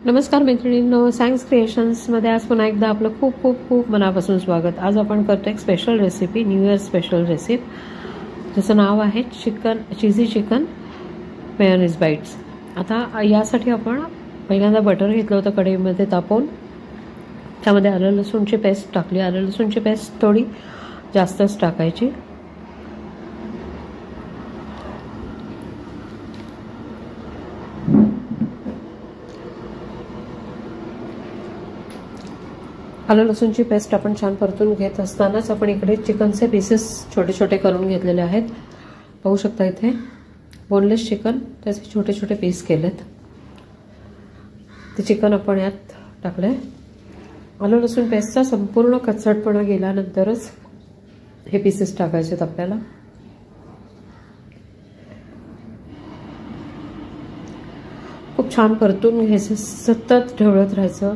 नमस्कार मैत्रिणींनो, सायन्स क्रिएशन्समध्ये आज पुन्हा एकदा आपलं खूप खूप खूप मनापासून स्वागत। आज आपण करतो एक special recipe, new year special recipe, ज्याचं नाव आहे चीझी चिकन मेयोनीज बाईट्स। आता यासाठी आपण पहिल्यांदा बटर घेतलं होतं कढईमध्ये तापवून, त्यामध्ये आलं लसूणची पेस्ट टाकली। आलं लसूणची पेस्ट थोडी जास्तच टाकायची। आलं लसूणची पेस्ट आपण छान परतून घेत असतानाच आपण इकडे चिकनचे पीसेस छोटे छोटे करून घेतलेले आहेत। पाहू शकता इथे बोनलेस चिकन, त्याचे छोटे छोटे पीस केलेत। ते चिकन आपण यात टाकले। आलं लसूण पेस्टचा संपूर्ण कचरटपणा गेल्यानंतरच हे पीसेस टाकायचे आपल्याला। खूप छान परतून घ्यायचं, सतत ढवळत राहायचं।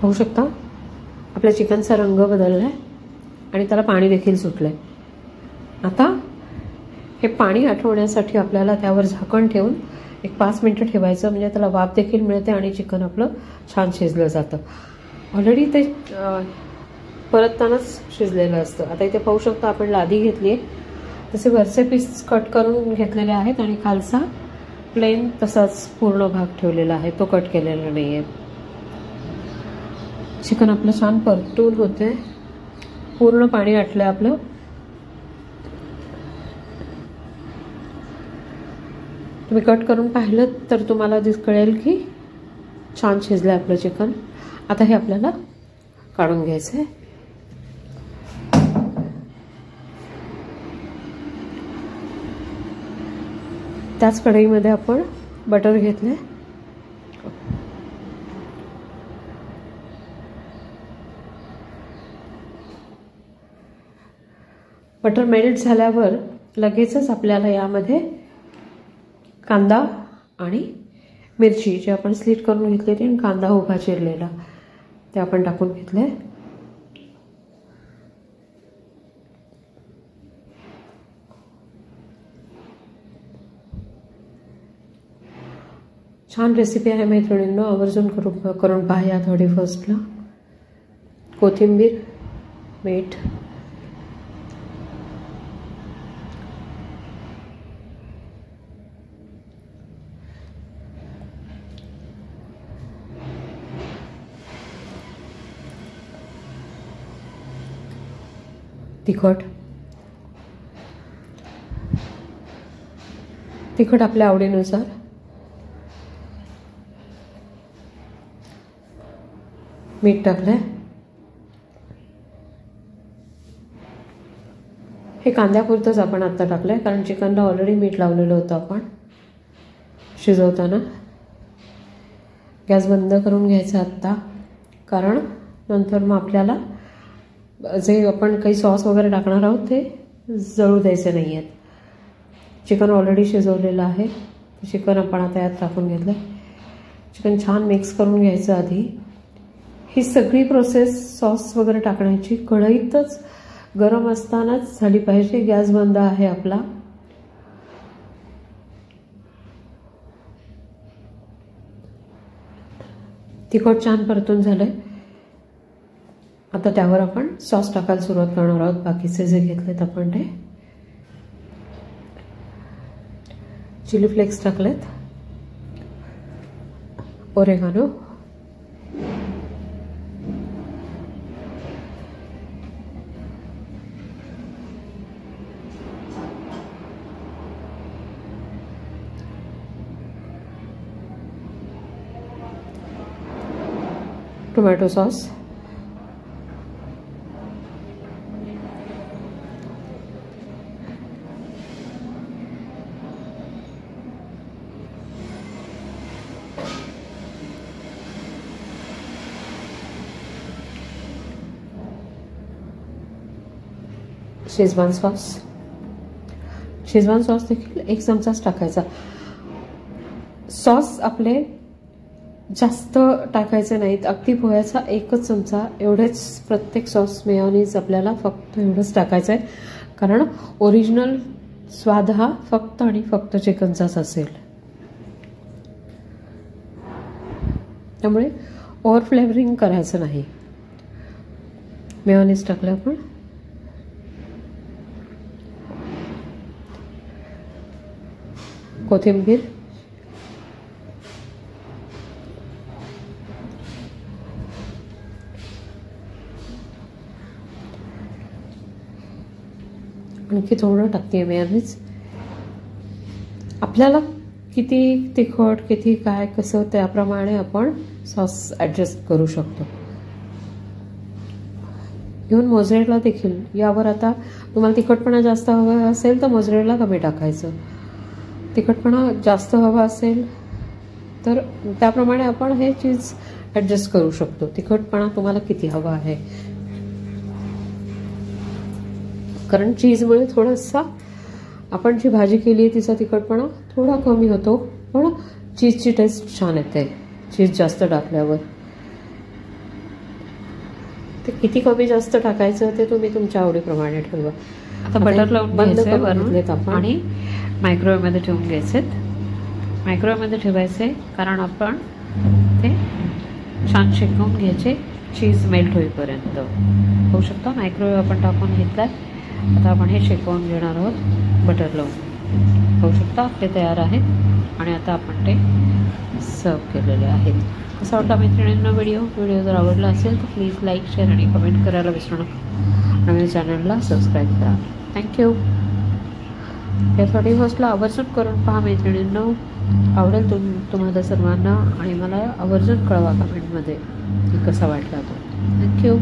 पाहू शकता आपल्या चिकनचा रंग बदललाय आणि त्याला पाणी देखील सुटलंय। आता हे पाणी आटवण्यासाठी आपल्याला त्यावर झाकण ठेवून एक 5 मिनिटं ठेवायचं, म्हणजे त्याला वाफ देखील मिळते आणि चिकन आपलं छान शिजलं जातं। ऑलरेडी ते परततानाच शिजलेलं असतं। आता इथे पाहू शकता आपण लादी घेतली आहे, तसे वरचे पीस कट करून घेतलेले आहेत आणि खालचा प्लेन तसाच पूर्ण भाग ठेवलेला आहे, तो कट केलेला नाही आहे। चिकन आपलं छान परतून होते, पूर्ण पाणी आटलंय आपलं। तुम्ही कट करून पाहिलं तर तुम्हाला कळेल की छान शिजलंय आपलं चिकन। आता हे आपल्याला काढून घ्यायचंय। त्याच कढईमध्ये आपण बटर घेतले। बटर मेल्ट झाल्यावर लगेचच आपल्याला यामध्ये कांदा आणि मिरची, जी आपण स्लिट करून घेतलेली आणि कांदा उभा चिरलेला, ते आपण टाकून घेतले। छान रेसिपी आहे मैत्रिणींनो, आवर्जून करून पाहा थोडी। फर्स्टला कोथिंबीर, मीठ, तिखट आपल्या आवडीनुसार, मीठ टाकलंय। हे कांद्यापुरतंच आपण आता टाकलंय, कारण चिकनला ऑलरेडी मीठ लावलेलं होतं आपण शिजवताना। गॅस बंद करून घ्यायचा आत्ता, कारण नंतर मग आपल्याला जे आपण काही सॉस वगैरे टाकणार आहोत ते जळू द्यायचे नाही आहेत। चिकन ऑलरेडी शिजवलेलं आहे, चिकन आपण आता यात टाकून घेतलं। चिकन छान मिक्स करून घ्यायचं आधी। ही सगळी प्रोसेस सॉस वगैरे टाकण्याची कढईतच गरम असतानाच झाली पाहिजे। गॅस बंद आहे आपला। तिखट छान परतून झालंय। आता त्यावर आपण सॉस टाकायला सुरुवात करणार आहोत। बाकीचे जे घेतलेत आपण ते चिली फ्लेक्स टाकलेत, oregano, tomato sauce, Schezwan sauce. Schezwan sauce देखील 1 चमचाच टाकायचा. सॉस आपले जास्त टाकायचे नाहीत, अगदी पोह्याचा 1च चमचा एवढेच. प्रत्येक सॉस मेयोनीज आपल्याला फक्त एवढंच टाकायचं आहे, कारण ओरिजिनल स्वाद हा फक्त आणि फक्त चिकनचाच असेल. त्यामुळे ओव्हर फ्लेवरिंग करायचं नाही. मेयोनीज टाकलं आपण. कोथिंबीर, आणखी थोडं टाकते मेयोनीज. आपल्याला किती तिखट, किती काय कसं त्याप्रमाणे आपण सॉस ॲडजस्ट करू शकतो. इव्हन मोझरेला देखील, यावर आता तुम्हाला तिखटपणा जास्त हवा असेल तर मोझरेला कमी टाकायचं. तिखटपणा जास्त हवा असेल तर त्याप्रमाणे आपण हे चीज ॲडजस्ट करू शकतो. तिखटपणा तुम्हाला किती हवा आहे, कारण चीजमुळे थोडासा आपण जी भाजी केली आहे तिचा तिखटपणा थोडा कमी होतो, पण चीजची टेस्ट छान येते चीज जास्त टाकल्यावर. ते किती कमी जास्त टाकायचं ते तुम्ही तुमच्या आवडीप्रमाणे ठरवा. आता बटर लावून बंद करून आपण आणि मायक्रोवेव्हमध्ये ठेवून घ्यायचे. मायक्रोवेव्हमध्ये ठेवायचे कारण आपण ते छान शेकवून घ्यायचे चीज मेल्ट होईपर्यंत. होऊ शकतं मायक्रोवेव्ह आपण टाकून घेतला. आता आपण हे शेकवून घेणार आहोत बटर लावून. होऊ शकतं आपले तयार आहेत आणि आता आपण ते सर्व केलेले आहेत. कसा वाटला मैत्रिणींना व्हिडिओ जर आवडला असेल तर प्लीज लाईक, शेअर आणि कमेंट करायला विसरू नका. नवीन चॅनलला सबस्क्राईब करा. थँक्यू. यासाठी फर्स्टला आवर्जून करून पहा मैत्रिणींना, आवडेल तुम्हाला सर्वांना, आणि मला आवर्जून कळवा कमेंटमध्ये की कसा वाटला तो. थँक्यू.